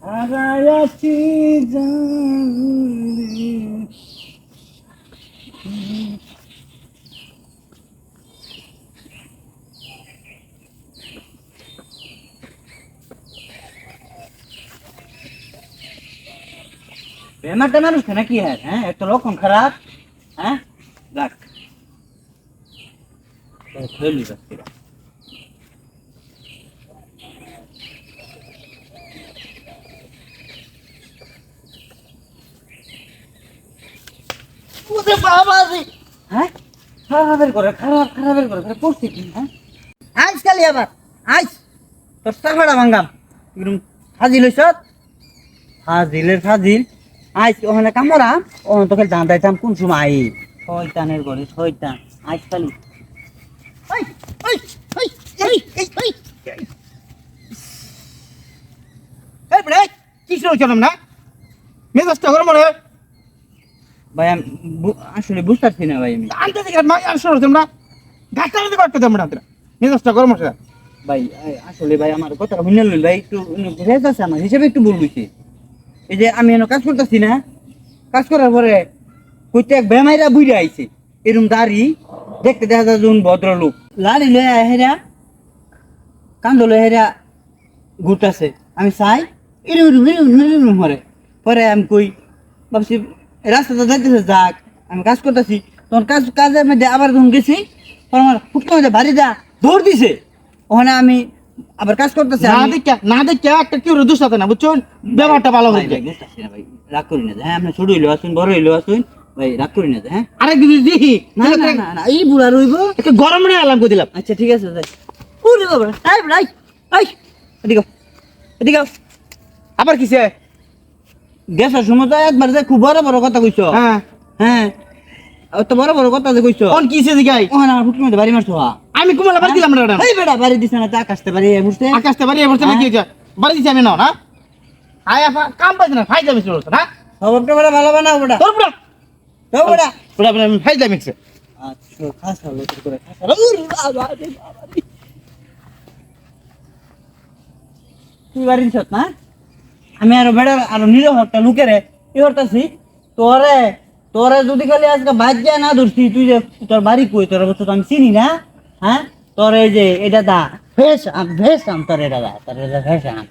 হারায়াছি জানি বেমারটা মানুষ নাকি হ্যাঁ একটা লক্ষণ খারাপ হ্যাঁ রাখ খেলি রাখ ওরে বাবা রে হ্যাঁ খারাপের করে খারাপের করে পরিস্থিতি হ্যাঁ আইস খালি আবার আইস তোর টাকাটা ভাঙ্গাম এরকম ফাজিল হইছ ফাজিল আইস ওখানে কামড়া ওখানে তোকে জানতাইতাম কোন সময় আই শয়তানের ঘরে শয়তান আইস খালি কি শুনছিলাম না মেজাজটা গরম মনে ভাই আমি আসলে বুঝতে পারছি না ভাই আমি আনতে দিকে আসলে তোমরা ডাক্তার দিকে করতে তোমরা মেজাজটা গরম আছে ভাই আসলে ভাই আমার কথা বুঝলেন ভাই একটু রেজ আছে আমার হিসেবে একটু ভুল হইছে এই যে আমি এনে কাজ করতেছি না কাজ করার পরে কইতে এক বেমাইরা বুইরা আইছে এরকম দাড়ি দেখতে দেখা যায় যেন ভদ্রলোক লাড়ি লয়ে হেরা কান্দ লয়ে হেরা ঘুরতেছে আমি চাই এরকম মরে পরে আমি কই ভাবছি রাস্তাটা যাইতেছে যাক আমি কাজ করতেছি তখন কাজের মধ্যে আবার যখন গেছি তখন আমার ফুটকে মধ্যে বাড়ি যা দৌড় দিছে ওখানে আমি আবার কাজ করতেছি না দেখে একটা কেউ দোষ থাকে না বুঝছো ব্যাপারটা ভালো হয়ে যায় বুঝতেছি না ভাই রাগ করি না হ্যাঁ আপনি ছোট হইলো আসুন বড় হইলো আসুন ভাই রাগ করি না হ্যাঁ আরেক দিদি দেখি না এই বুড়া রইব একটু গরম নিয়ে আলাম করে দিলাম আচ্ছা ঠিক আছে যাই ওরে বাবা আই ভাই আই এদিকে আবার কিসে গ্যাসের সময় তো একবার যে খুব বড় বড় কথা কইছো হ্যাঁ তো বড় বড় কথা যে কইছো কোন কিসে দিগাই ওখানে আমার ফুটকে মধ্যে বাড়ি মারছো আমি কুমালা বাড়ি দিলাম না এই বেটা বাড়ি দিছ না আকাশতে বাড়ি কি হইছে বাড়ি দিছ আমি না আয় আপা কাম পাইছ না ফাইদা মিছ করছ না সবটা বড় ভালো বানাও বড়া তোর বড়া আমি ফাইদা মিছ আচ্ছা খাসা লোক করে খাসা ওরে বাবা রে বাবা তুই বাড়ি দিছ না আমি আরো বেড়া আরো নিরহ একটা লুকেরে কি করতেছি তোরে যদি খালি আজকে বাদ যায় না ধরছি তুই যে তোর বাড়ি কই তোর অবস্থা তো আমি চিনি না হ্যাঁ তোর এই যে এটা দা ভেস আম তোর এটা দা তোর এটা ভেস আম